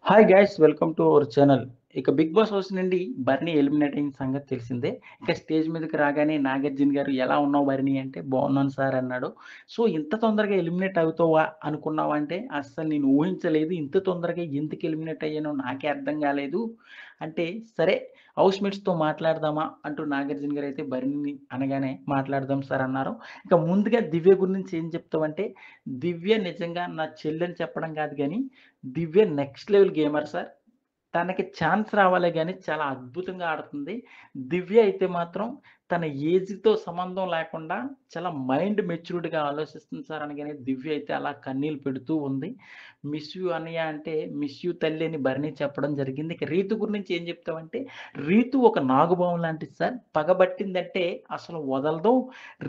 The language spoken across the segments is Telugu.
Hi guys welcome to our channel. ఇక 'బిగ్ బాస్' హౌస్ నుండి బర్నీ ఎలిమినేట్ అయిన సంగతి తెలిసిందే. ఇక స్టేజ్ మీదకి రాగానే నాగార్జున గారు "ఎలా ఉన్నావు బర్నీ" అంటే "బాగున్నాను సార్" అన్నాడు. సో ఇంత తొందరగా ఎలిమినేట్ అవుతావా అనుకున్నావా అంటే అస్సలు నేను ఊహించలేదు. ఇంత తొందరగా ఎందుకు ఎలిమినేట్ అయ్యానో నాకే అర్థం కాలేదు. అంటే సరే హౌస్‌మేట్స్‌తో మాట్లాడదామా అంటూ నాగార్జున గారు అయితే బర్నీని అనగానే "మాట్లాడదాం సార్" అన్నారు. ఇక ముందుగా దివ్య గురించి ఏం చెప్తావంటే దివ్య నిజంగా నా చెల్లని చెప్పడం కాదు గానీ దివ్య నెక్స్ట్ లెవెల్ గేమర్ సార్. తనకి ఛాన్స్ రావాలే గానీ చాలా అద్భుతంగా ఆడుతుంది. దివ్య అయితే మాత్రం తన ఏజ్‌తో సంబంధం లేకుండా చాలా మైండ్ మెచ్యూర్డ్‌గా ఆలోచిస్తుంది సార్ అనగానే దివ్య అయితే అలా కన్నీళ్లు పెడుతూ ఉంది. మిస్ యూ అన్నయ్య అంటే మిస్ యూ తల్లి అని భరణి చెప్పడం జరిగింది. ఇక రీతు గురించి ఏం చెప్తామంటే రీతు ఒక నాగుపాము లాంటిది సార్. పగబట్టిందంటే అసలు వదలదు.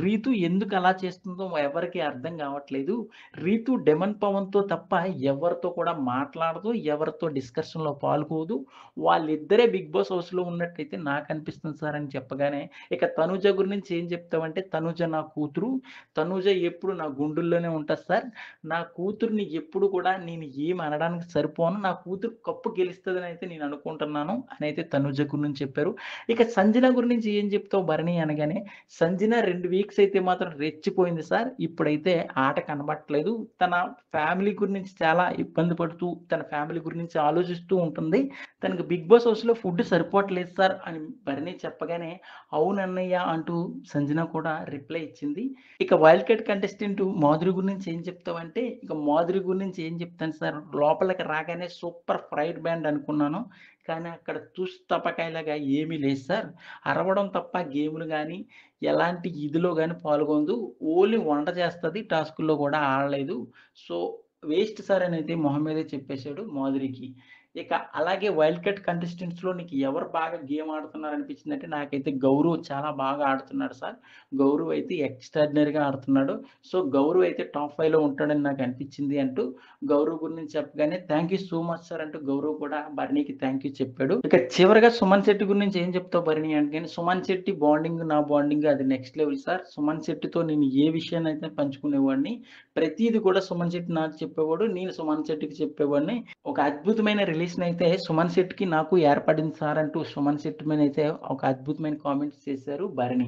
రీతు ఎందుకు అలా చేస్తుందో ఎవరికీ అర్థం కావట్లేదు. రీతు డెమన్ పవన్‌తో తప్ప ఎవరితో కూడా మాట్లాడదు. ఎవరితో డిస్కషన్‌లో పాల్గొదు. వాళ్ళిద్దరే బిగ్ బాస్ హౌస్‌లో ఉన్నట్టయితే నాకనిపిస్తుంది సార్ అని చెప్పగానే, ఇక తనూజ గురించి ఏం చెప్తామంటే తనూజ నా కూతురు. తనూజ ఎప్పుడు నా గుండెల్లోనే ఉంటది సార్. నా కూతురిని ఎప్పుడు కూడా నేను ఏమి అనడానికి సరిపోను. నా కూతురు కప్పు గెలుస్తదని అయితే నేను అనుకుంటున్నాను అనైతే తనూజ గురించి చెప్పారు. ఇక సంజన గురించి ఏం చెప్తావు భరణి అనగానే, సంజన 2 వీక్స్ అయితే మాత్రం రెచ్చిపోయింది సార్. ఇప్పుడైతే ఆట కనబడట్లేదు. తన ఫ్యామిలీ గురించి చాలా ఇబ్బంది పడుతూ, తన ఫ్యామిలీ గురించి ఆలోచిస్తూ ఉంటుంది. తనకి బిగ్ బాస్ హౌస్‌లో ఫుడ్ సరిపోవట్లేదు సార్ అని భరణి చెప్పగానే, అవునన్నయ్య అంటూ సంజన కూడా రిప్లై ఇచ్చింది. ఇక వైల్డ్ కార్డ్ కంటెస్టెంట్ మాధురి గురించి ఏం చెప్తావంటే, ఇక మాధురి గురించి ఏం చెప్తాను సార్, లోపలికి రాగానే సూపర్ ఫ్రైడ్ బ్యాండ్ అనుకున్నాను. కానీ అక్కడ తుస్ తపకాయలాగా ఏమీ లేదు సార్. అరవడం తప్ప గేమ్‌లు గాని, ఎలాంటి ఇదిలో గాని పాల్గొనదు. ఓన్లీ వంట చేస్తది. టాస్కుల్లో కూడా ఆడలేదు. సో, వేస్ట్ సార్ అనైతే మొహం మీదే చెప్పేసాడు మాధురికి. ఇక అలాగే వైల్డ్ కార్డ్ కంటెస్టెంట్స్‌లో నీకు ఎవరు బాగా గేమ్ ఆడుతున్నారనిపించిందంటే, నాకైతే గౌరవ్ చాలా బాగా ఆడుతున్నాడు సార్. గౌరవ్ అయితే ఎక్స్ట్రార్డినరీగా ఆడుతున్నాడు. సో, గౌరవ్ అయితే టాప్ 5లో ఉంటాడని నాకనిపించింది అంటూ గౌరవ్ గురించి చెప్పగానే, thank you so much sir అంటూ గౌరవ్ కూడా భరణికి థాంక్ యూ చెప్పాడు. ఇక చివరగా సుమన్ శెట్టి గురించి ఏం చెప్తావు భరణి అంటే, సుమన్ శెట్టి బాండింగ్, నా బాండింగ్ అది నెక్స్ట్ లెవెల్ సార్. సుమన్ శెట్టితో నేను ఏ విషయాన్నైతే పంచుకునేవాడిని, ప్రతీది కూడా సుమన్ శెట్టి నాకు చెప్పేవాడు. నేను సుమన్ శెట్టికి చెప్పేవాడిని. ఒక అద్భుతమైన రిలేషన్ అయితే సుమన్ శెట్టికి నాకు ఏర్పడింది సార్ అంటూ సుమన్ శెట్టి మీదైతే ఒక అద్భుతమైన కామెంట్స్ చేశారు భరణి.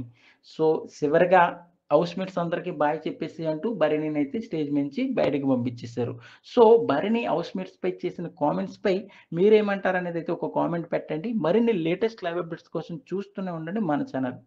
సో, చివరగా హౌస్‌మేట్స్ అందరికి బాయ్ చెప్పేసి అంటూ భరణినైతే స్టేజ్ నుంచి బయటకి పంపించేశారు. సో, భరణి హౌస్‌మేట్స్‌పై చేసిన కామెంట్స్‌పై మీరేమంటారనేదైతే ఒక కామెంట్ పెట్టండి. మరిన్ని లేటెస్ట్ లైవ్ అప్డేట్స్ కోసం చూస్తూనే ఉండండి మన ఛానల్.